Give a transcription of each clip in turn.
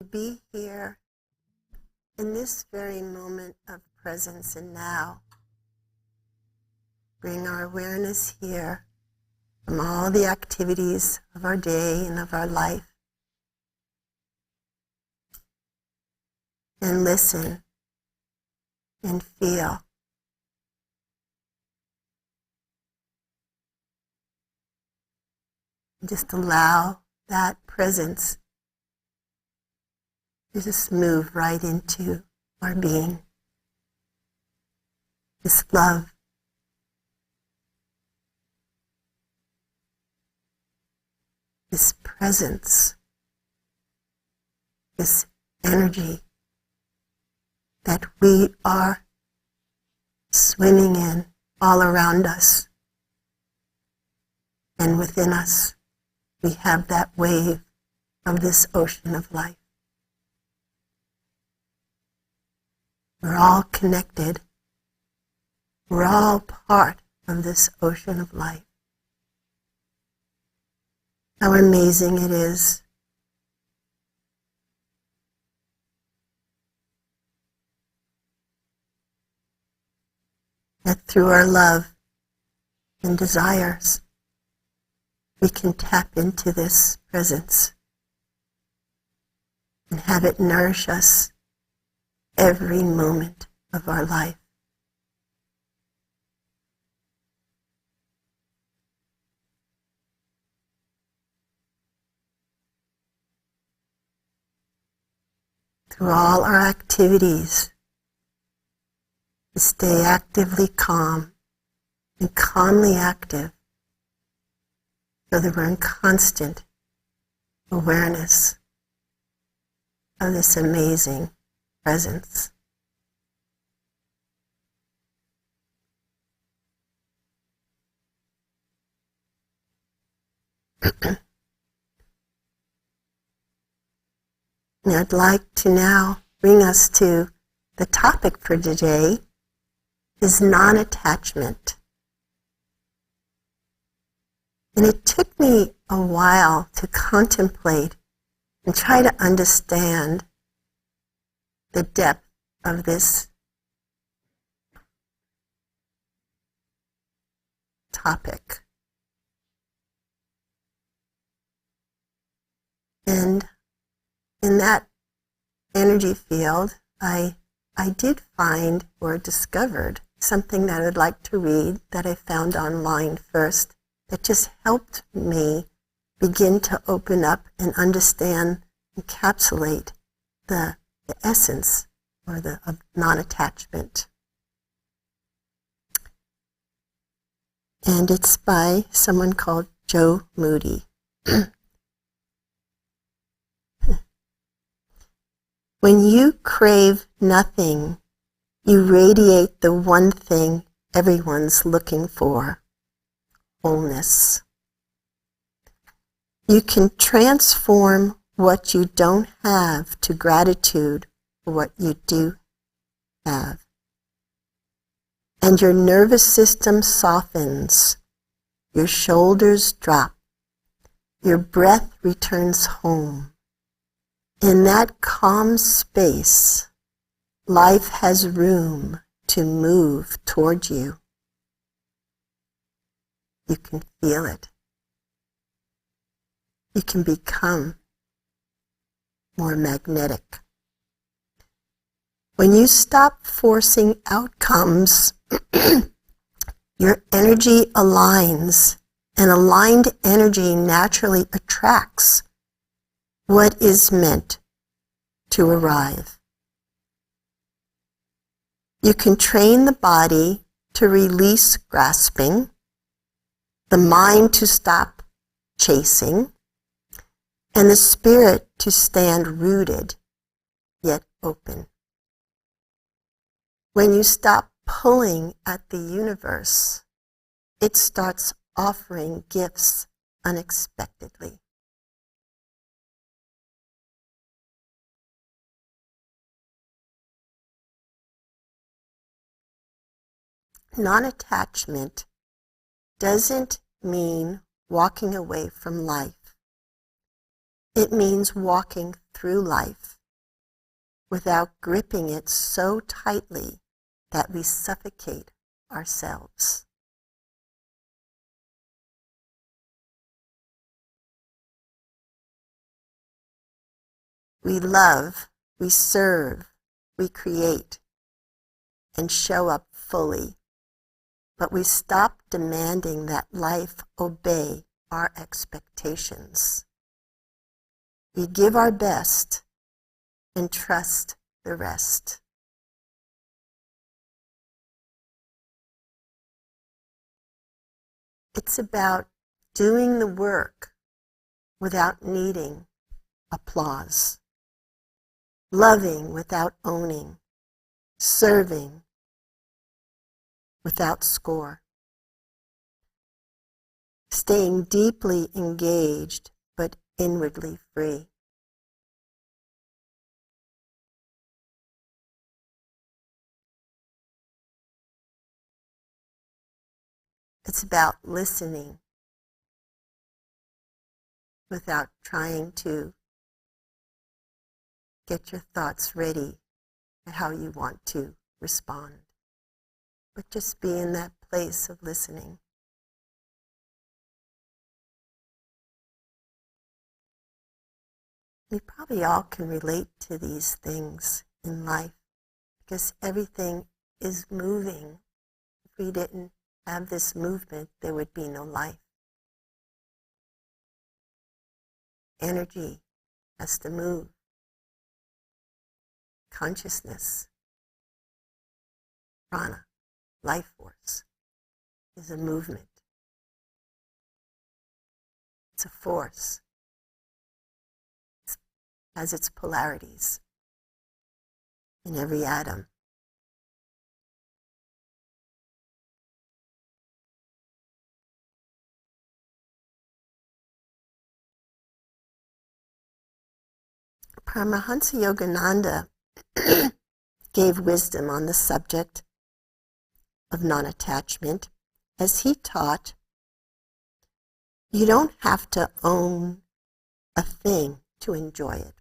to be here in this very moment of presence and now. Bring our awareness here from all the activities of our day and of our life. And listen and feel. Just allow that presence to just move right into our being. This love. This presence. This energy that we are swimming in all around us and within us. We have that wave of this ocean of life. We're all connected. We're all part of this ocean of life. How amazing it is. That through our love and desires, we can tap into this presence and have it nourish us every moment of our life. Through all our activities, to stay actively calm and calmly active, so that we're in constant awareness of this amazing presence. And I'd like to now bring us to the topic for today is non-attachment. And it took me a while to contemplate and try to understand the depth of this topic. And in that energy field, I did find or discovered something that I'd like to read that I found online first. That just helped me begin to open up and understand, encapsulate the essence or of non-attachment. And it's by someone called Joe Moody. When you crave nothing, you radiate the one thing everyone's looking for. Wholeness. You can transform what you don't have to gratitude for what you do have. And your nervous system softens, your shoulders drop, your breath returns home. In that calm space, life has room to move toward you. You can feel it. You can become more magnetic. When you stop forcing outcomes, your energy aligns, and aligned energy naturally attracts what is meant to arrive. You can train the body to release grasping, the mind to stop chasing, and the spirit to stand rooted, yet open. When you stop pulling at the universe, it starts offering gifts unexpectedly. Non-attachment doesn't mean walking away from life. It means walking through life without gripping it so tightly that we suffocate ourselves. We love, we serve, we create, and show up fully, but we stop demanding that life obey our expectations. We give our best and trust the rest. It's about doing the work without needing applause, loving without owning, serving without score, staying deeply engaged but inwardly free. It's about listening without trying to get your thoughts ready at how you want to respond, but just be in that place of listening. We probably all can relate to these things in life because everything is moving. If we didn't have this movement, there would be no life. Energy has to move. Consciousness, prana, life force, is a movement. It's a force. It has its polarities in every atom. Paramahansa Yogananda gave wisdom on the subject of nonattachment as he taught, you don't have to own a thing to enjoy it.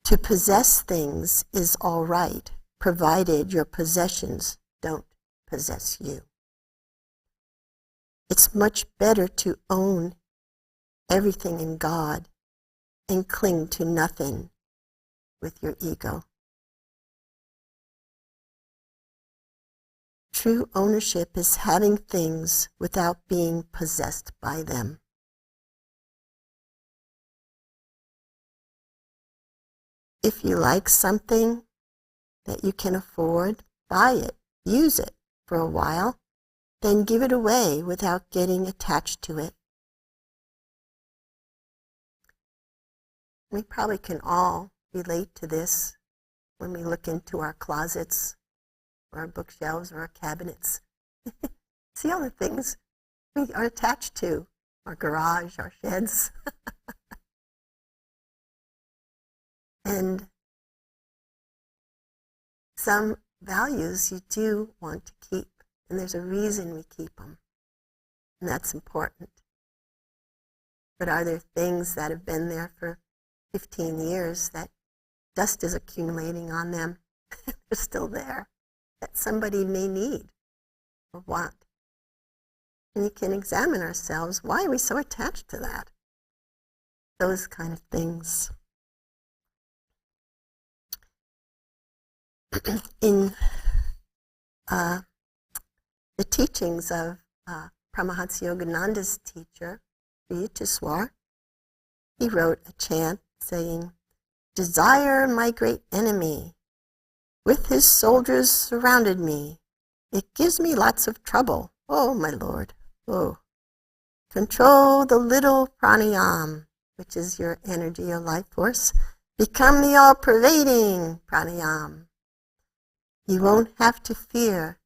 To possess things is all right, provided your possessions don't possess you. It's much better to own everything in God and cling to nothing with your ego. True ownership is having things without being possessed by them. If you like something that you can afford, buy it, use it for a while, then give it away without getting attached to it. We probably can all relate to this when we look into our closets or our bookshelves or our cabinets. See all the things we are attached to, our garage, our sheds. And some values you do want to keep, and there's a reason we keep them, and that's important. But are there things that have been there for 15 years that dust is accumulating on them? They're still there, that somebody may need or want. And you can examine ourselves. Why are we so attached to that? Those kind of things. In the teachings of Paramahansa Yogananda's teacher, Yutiswar, he wrote a chant saying, "Desire, my great enemy, with his soldiers surrounded me. It gives me lots of trouble. Oh, my Lord. Oh. Control the little pranayam," which is your energy, your life force. "Become the all-pervading pranayam. You won't have to fear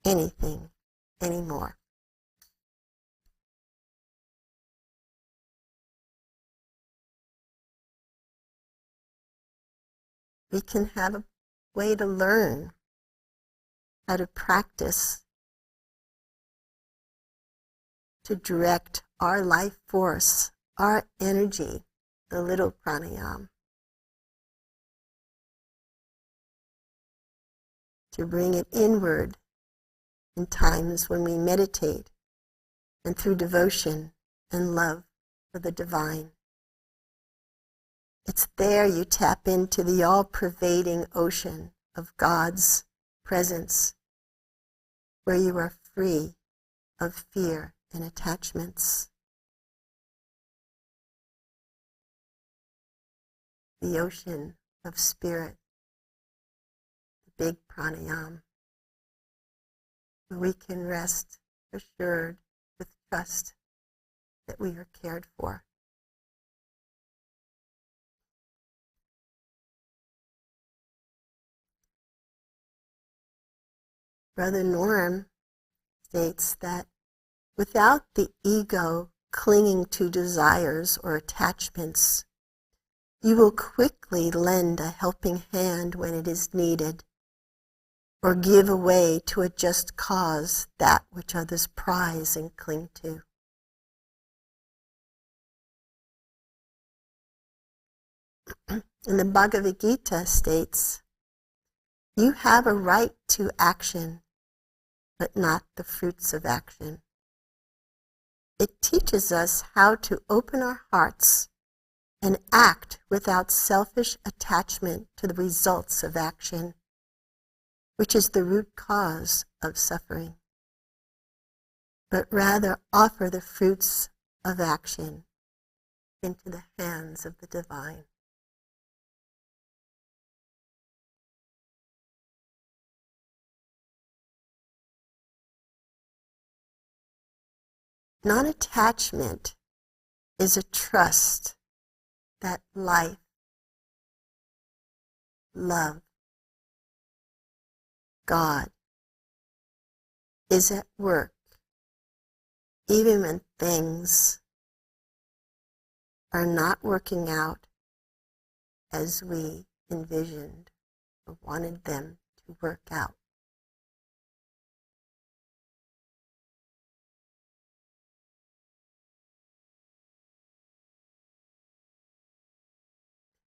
anything anymore." We can have a way to learn how to practice to direct our life force, our energy, the little pranayama, to bring it inward in times when we meditate and through devotion and love for the divine. It's there you tap into the all-pervading ocean of God's presence, where you are free of fear and attachments. The ocean of spirit, the big pranayama, where we can rest assured with trust that we are cared for. Brother Norm states that without the ego clinging to desires or attachments, you will quickly lend a helping hand when it is needed, or give away to a just cause that which others prize and cling to. And the Bhagavad Gita states, you have a right to action, but not the fruits of action. It teaches us how to open our hearts and act without selfish attachment to the results of action, which is the root cause of suffering, but rather offer the fruits of action into the hands of the divine. Non-attachment is a trust that life, love, God is at work, even when things are not working out as we envisioned or wanted them to work out.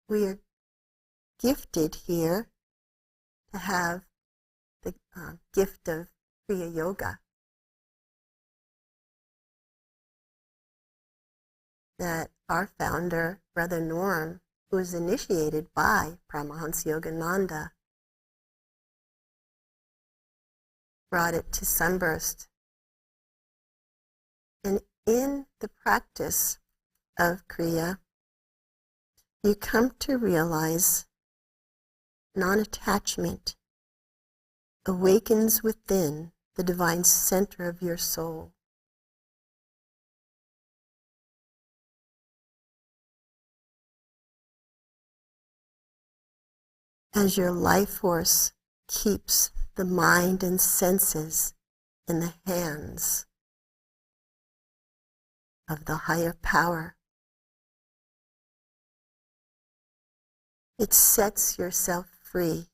We are gifted here to have the gift of Kriya Yoga that our founder, Brother Norm, who was initiated by Paramahansa Yogananda, brought it to Sunburst. And in the practice of Kriya, you come to realize non-attachment awakens within the divine center of your soul. As your life force keeps the mind and senses in the hands of the higher power, it sets yourself free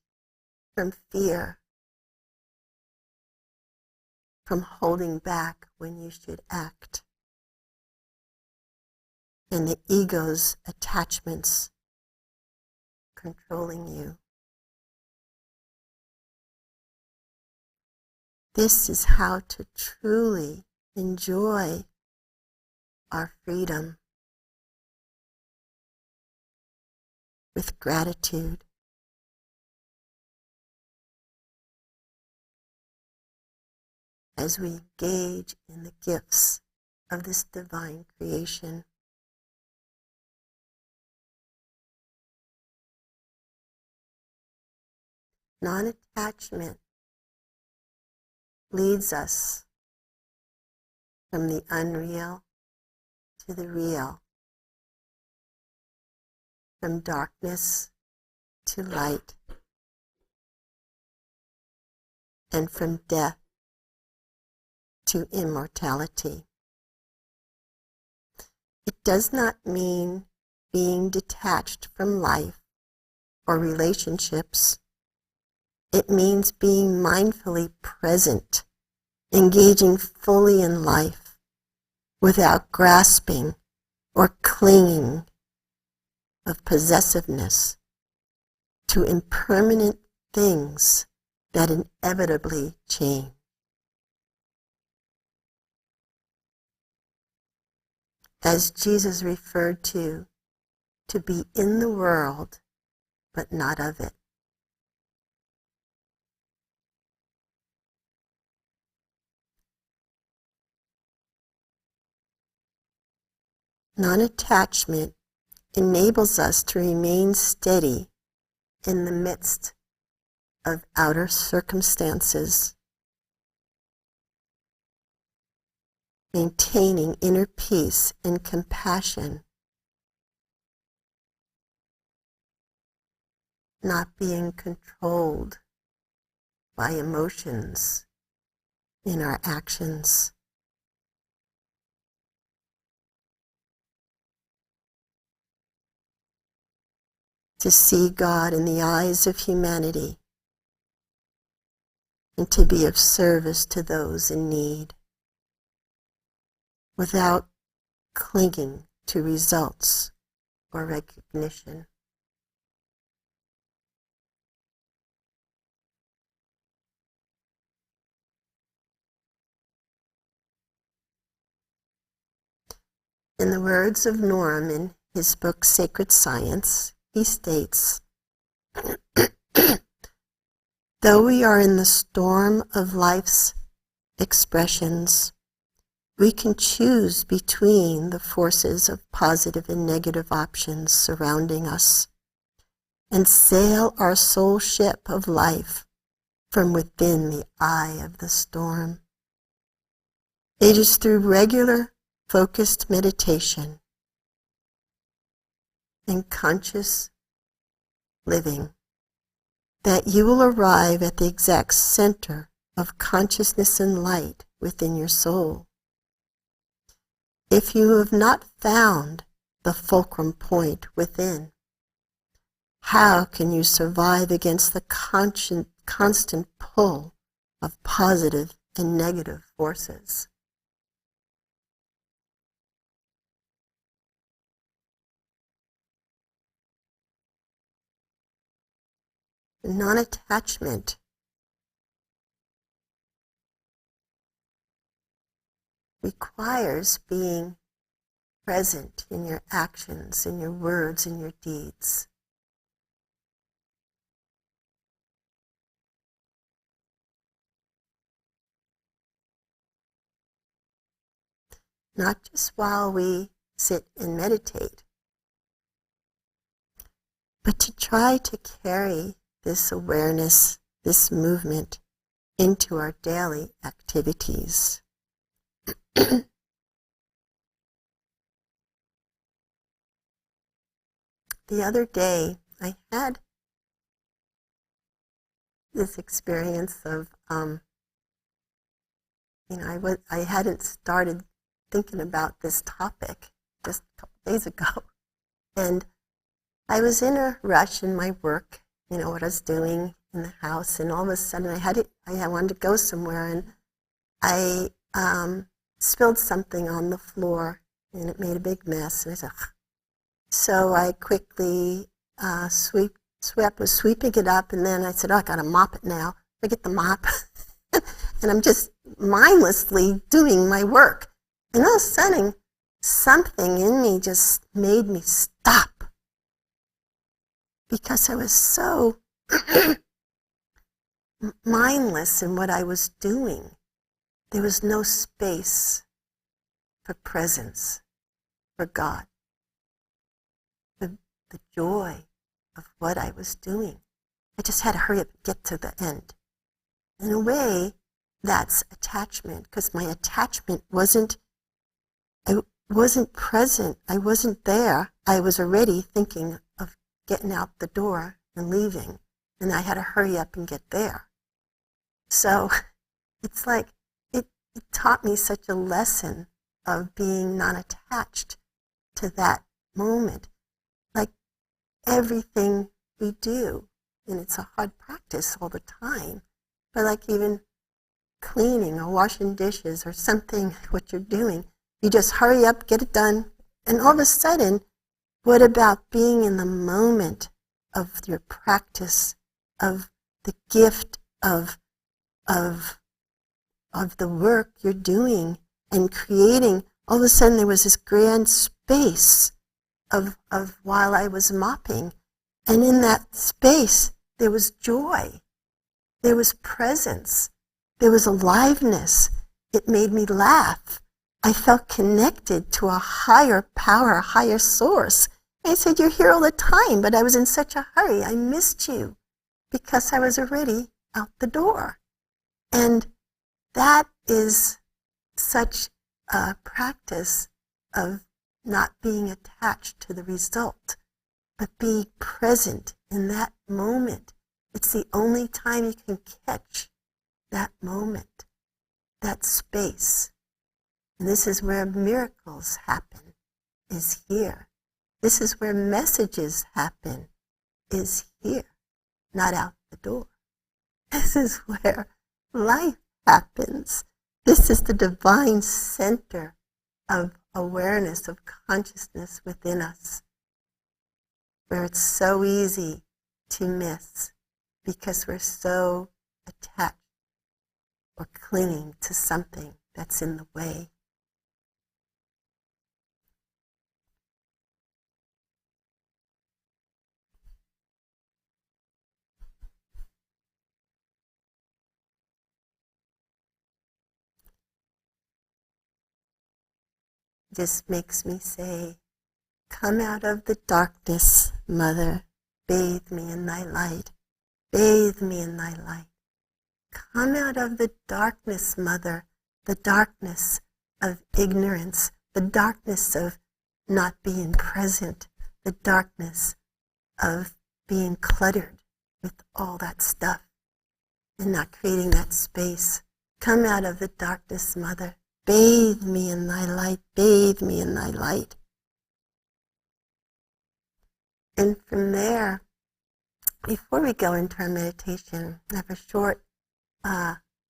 from fear, from holding back when you should act, and the ego's attachments controlling you. This is how to truly enjoy our freedom with gratitude. As we engage in the gifts of this divine creation. Non-attachment leads us from the unreal to the real, from darkness to light, and from death to immortality. It does not mean being detached from life or relationships. It means being mindfully present, engaging fully in life, without grasping or clinging of possessiveness to impermanent things that inevitably change. As Jesus referred to be in the world, but not of it. Non-attachment enables us to remain steady in the midst of outer circumstances, maintaining inner peace and compassion, not being controlled by emotions in our actions. To see God in the eyes of humanity and to be of service to those in need without clinging to results or recognition. In the words of Norm in his book Sacred Science, he states, though we are in the storm of life's expressions, we can choose between the forces of positive and negative options surrounding us and sail our soul ship of life from within the eye of the storm. It is through regular, focused meditation and conscious living that you will arrive at the exact center of consciousness and light within your soul. If you have not found the fulcrum point within, how can you survive against the constant pull of positive and negative forces? Non-attachment requires being present in your actions, in your words, in your deeds. Not just while we sit and meditate, but to try to carry this awareness, this movement, into our daily activities. The other day, I had this experience of, I hadn't started thinking about this topic just a couple days ago, and I was in a rush in my work, what I was doing in the house, and all of a sudden I wanted to go somewhere, and I spilled something on the floor, and it made a big mess, and I said, ugh. So I quickly was sweeping it up, and then I said, oh, I gotta mop it now. I get the mop, and I'm just mindlessly doing my work, and all of a sudden, something in me just made me stop. Because I was so mindless in what I was doing. There was no space for presence, for God, the joy of what I was doing. I just had to hurry up and get to the end. In a way, that's attachment, because my attachment I wasn't present. I wasn't there. I was already thinking of getting out the door and leaving, and I had to hurry up and get there. So it's like it taught me such a lesson of being non-attached to that moment. Like everything we do, and it's a hard practice all the time, but like even cleaning or washing dishes or something, what you're doing, You just hurry up, get it done. And all of a sudden, what about being in the moment of your practice, of the gift of the work you're doing and creating? All of a sudden there was this grand space of while I was mopping. And in that space, there was joy. There was presence. There was aliveness. It made me laugh. I felt connected to a higher power, a higher source. I said, you're here all the time, but I was in such a hurry. I missed you because I was already out the door. And that is such a practice of not being attached to the result, but being present in that moment. It's the only time you can catch that moment, that space. And this is where miracles happen, is here. This is where messages happen, is here, not out the door. This is where life happens. This is the divine center of awareness, of consciousness within us, where it's so easy to miss because we're so attached or clinging to something that's in the way. Just makes me say, come out of the darkness, Mother, bathe me in thy light, bathe me in thy light. Come out of the darkness, Mother, the darkness of ignorance, the darkness of not being present, the darkness of being cluttered with all that stuff and not creating that space. Come out of the darkness, Mother. Bathe me in thy light, bathe me in thy light. And from there, before we go into our meditation, I have a short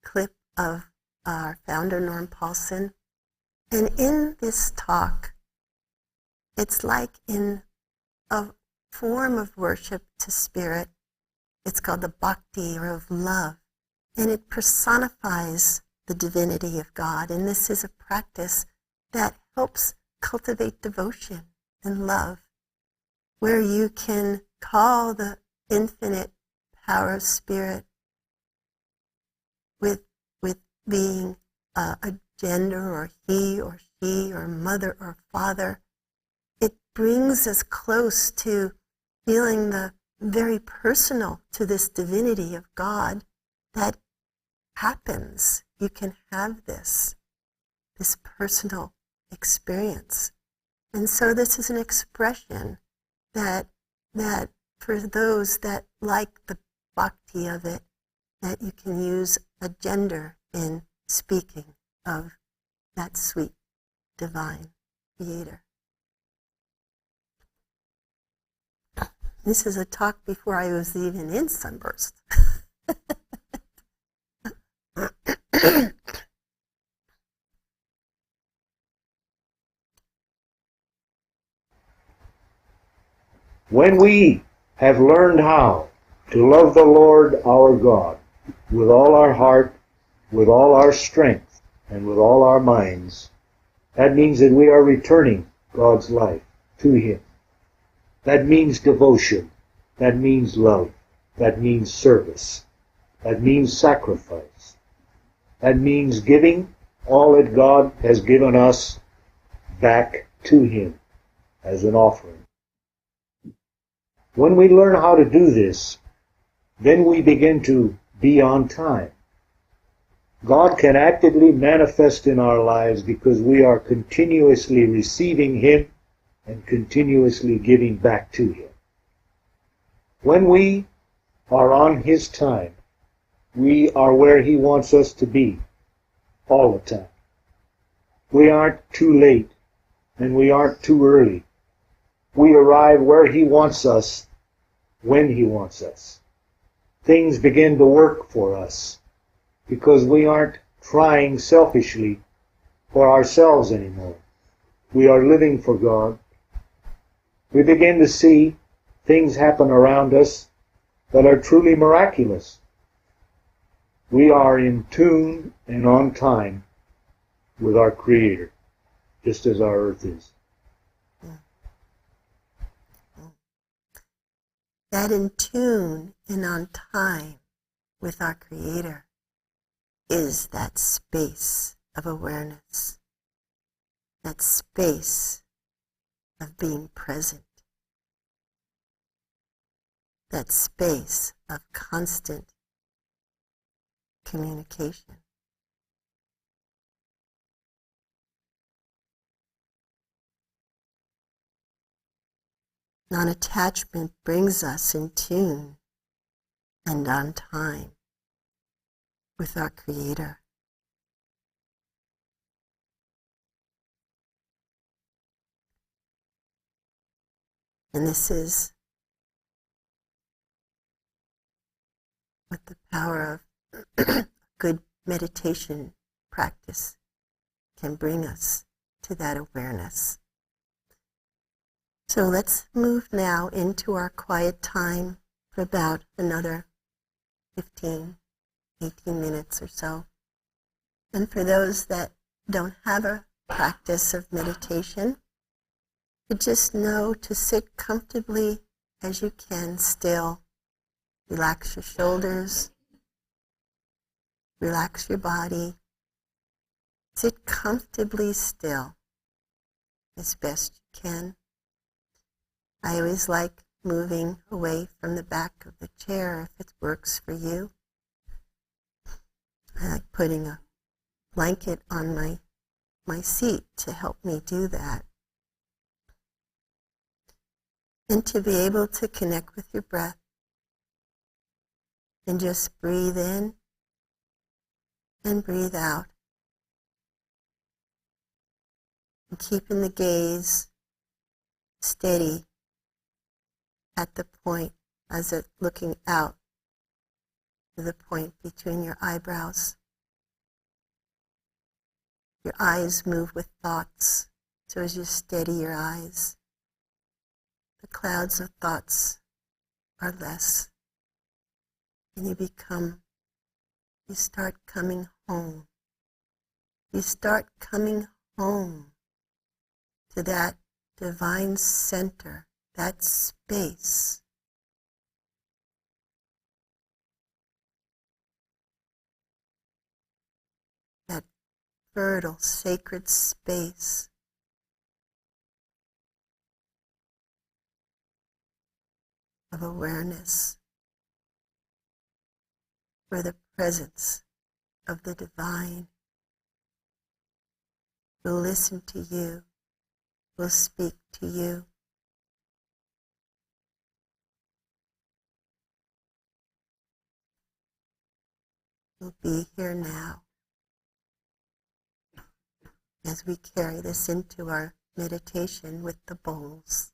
clip of our founder, Norm Paulsen. And in this talk, it's like in a form of worship to spirit. It's called the bhakti, or of love. And it personifies the divinity of God. And this is a practice that helps cultivate devotion and love, where you can call the infinite power of spirit with being a gender, or he or she, or mother or father. It brings us close to feeling the very personal to this divinity of God that happens. You can have this personal experience. And so this is an expression that for those that like the bhakti of it, that you can use a gender in speaking of that sweet, divine creator. This is a talk before I was even in Sunburst. When we have learned how to love the Lord our God with all our heart, with all our strength, and with all our minds, that means that we are returning God's life to Him. That means devotion. That means love. That means service. That means sacrifice. That means giving all that God has given us back to Him as an offering. When we learn how to do this, then we begin to be on time. God can actively manifest in our lives because we are continuously receiving Him and continuously giving back to Him. When we are on His time, we are where He wants us to be all the time. We aren't too late and we aren't too early. We arrive where He wants us, when He wants us. Things begin to work for us because we aren't trying selfishly for ourselves anymore. We are living for God. We begin to see things happen around us that are truly miraculous. We are in tune and on time with our Creator, just as our earth is. That in tune and on time with our Creator is that space of awareness, that space of being present, that space of constant communication. Non-attachment brings us in tune and on time with our Creator. And this is what the power of good meditation practice can bring us to that awareness. So let's move now into our quiet time for about another 15, 18 minutes or so. And for those that don't have a practice of meditation, you just know to sit comfortably as you can still. Relax your shoulders, relax your body. Sit comfortably still as best you can. I always like moving away from the back of the chair if it works for you. I like putting a blanket on my seat to help me do that. And to be able to connect with your breath and just breathe in and breathe out. And keeping the gaze steady at the point as it looking out to the point between your eyebrows. Your eyes move with thoughts, so as you steady your eyes, the clouds of thoughts are less, and you start coming home. You start coming home to that divine center, that space. That fertile, sacred space of awareness where the presence of the divine will listen to you, will speak to you. Will be here now as we carry this into our meditation with the bowls.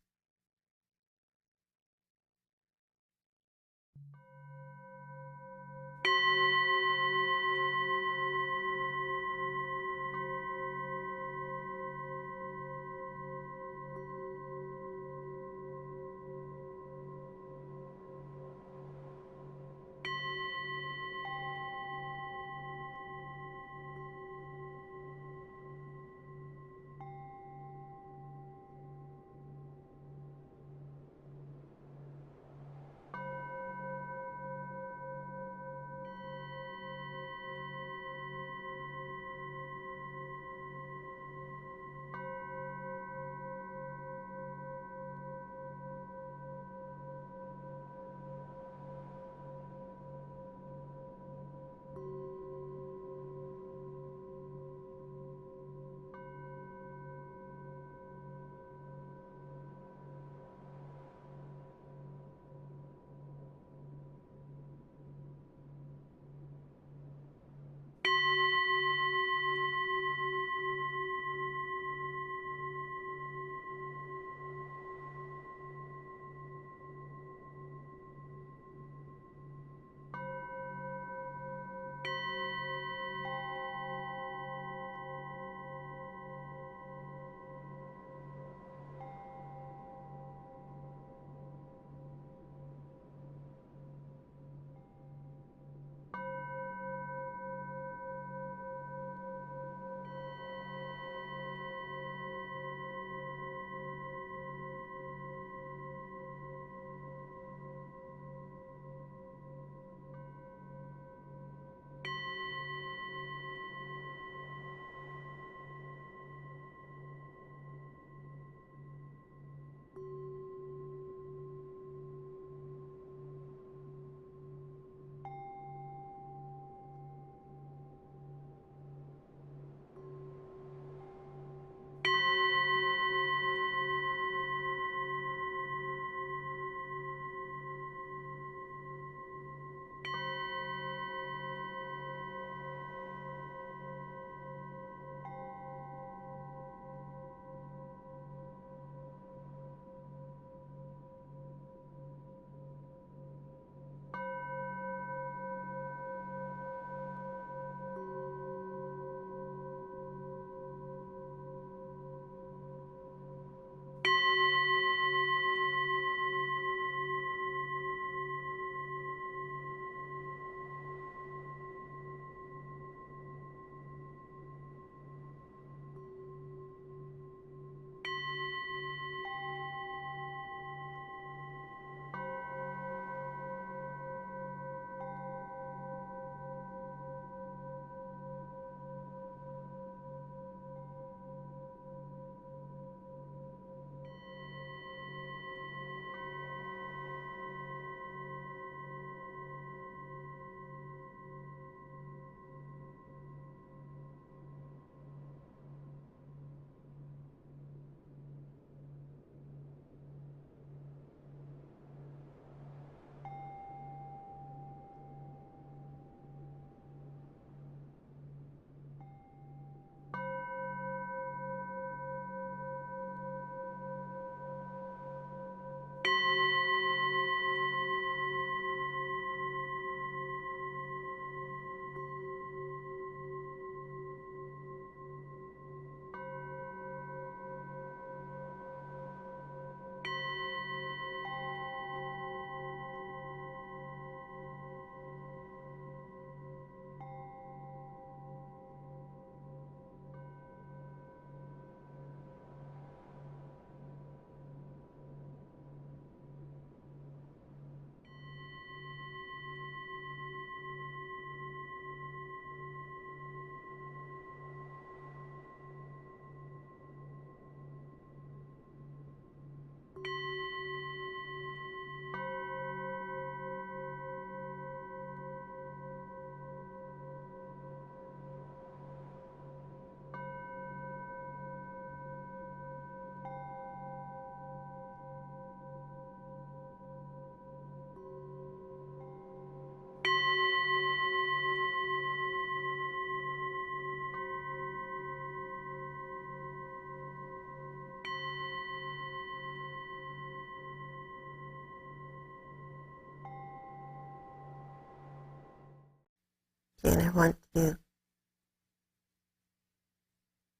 And I want to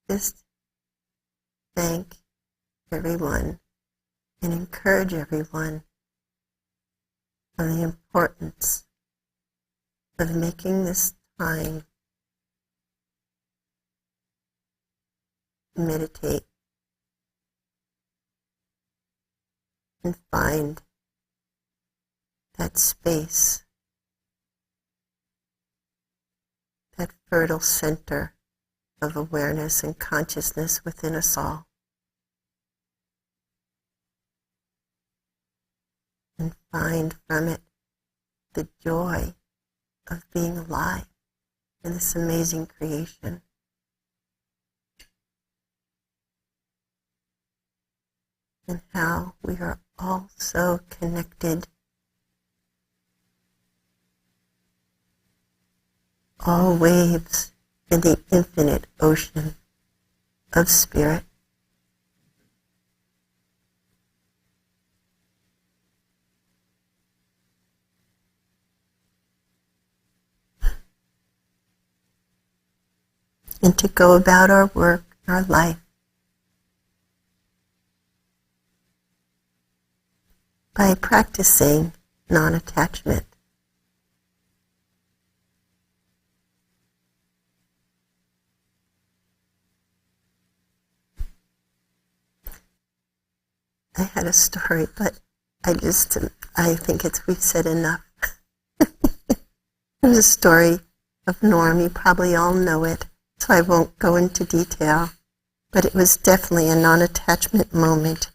just thank everyone and encourage everyone on the importance of making this time meditate and find that space, that fertile center of awareness and consciousness within us all. And find from it the joy of being alive in this amazing creation. And how we are all so connected, all waves in the infinite ocean of spirit. And to go about our work, our life, by practicing non-attachment. I had a story, but I think we've said enough. There's a story of Norm, you probably all know it, so I won't go into detail, but it was definitely a non-attachment moment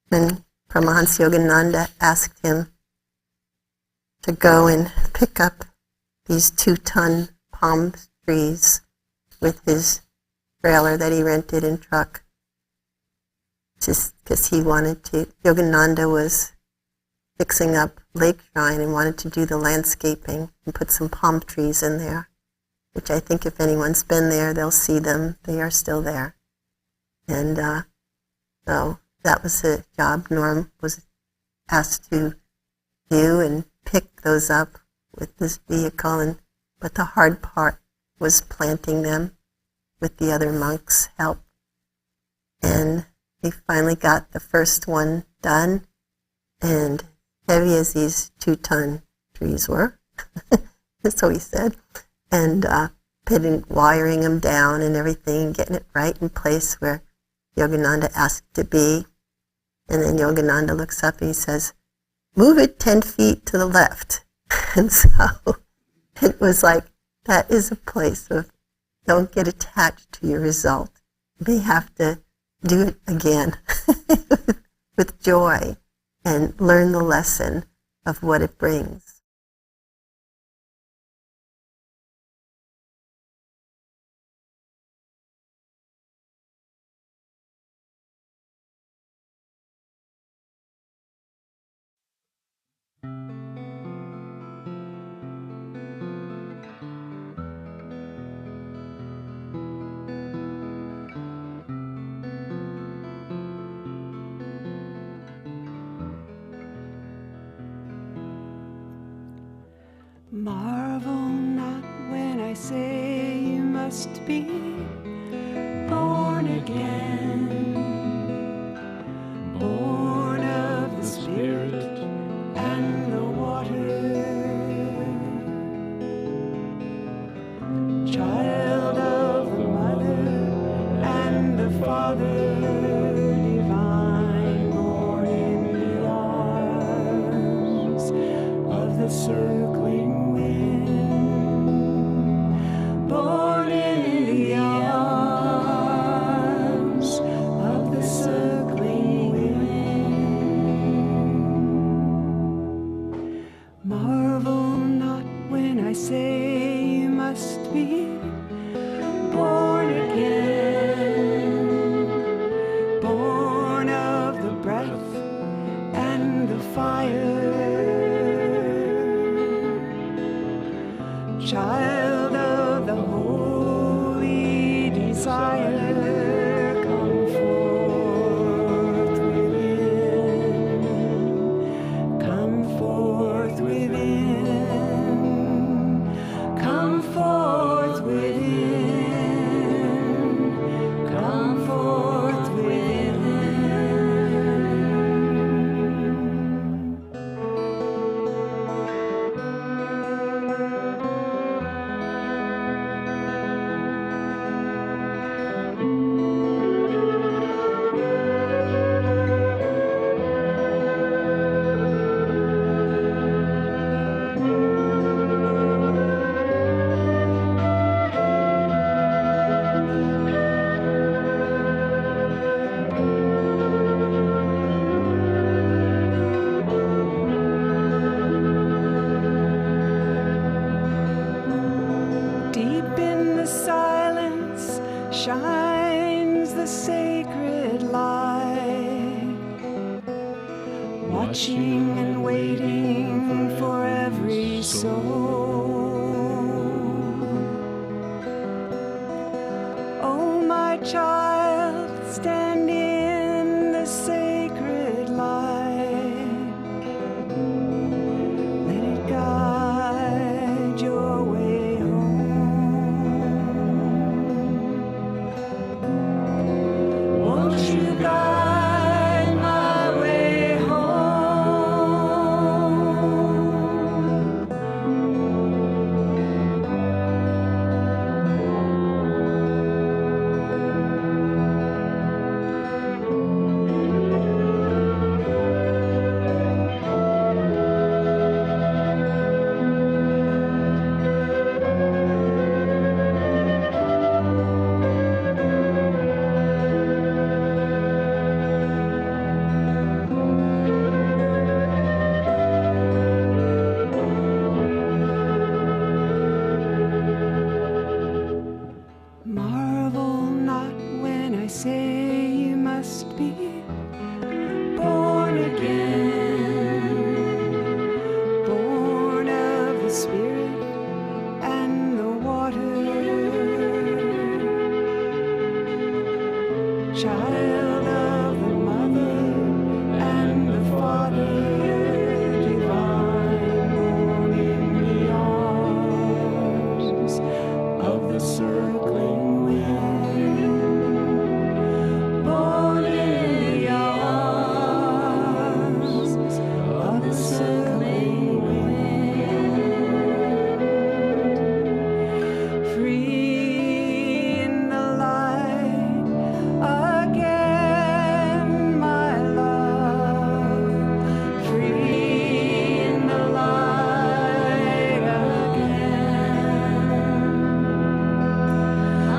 when Paramahansa Yogananda asked him to go and pick up these 2-ton palm trees with his trailer that he rented and truck, just because he wanted to. Yogananda was fixing up Lake Shrine and wanted to do the landscaping and put some palm trees in there, which I think if anyone's been there, they'll see them. They are still there. And so that was a job Norm was asked to do and pick those up with this vehicle. But the hard part was planting them with the other monks' help. And he finally got the first one done, and heavy as these 2-ton trees were, so he said, and wiring them down and everything, getting it right in place where Yogananda asked to be. And then Yogananda looks up and he says, "Move it 10 feet to the left." And so it was like, that is a place of don't get attached to your result. You may have to do it again with joy and learn the lesson of what it brings. Marvel not when I say you must be born again, born of the Spirit and the water, child of the Mother and the Father divine, born in the arms of the circling born in the arms of the circling wind. Marvel not when I say you must be born again, born of the breath and the fire, child of the holy desire, come forth within, come forth within, come forth shines the sacred light, watching and waiting for every soul. Oh, my child, stand in the sacred light. Let it guide your way home. Won't you guide my way home? Marvel not when I say you must be born again, born of the Spirit and the water, child of the Mother and the Father, divine, born in the arms of the circling wind, born in the arms of the circling wind, free in the light again, my love, free in the light again. I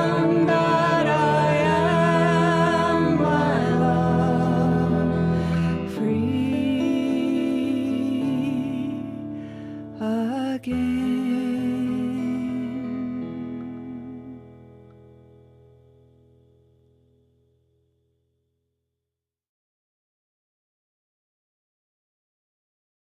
am that I am, my love, free again.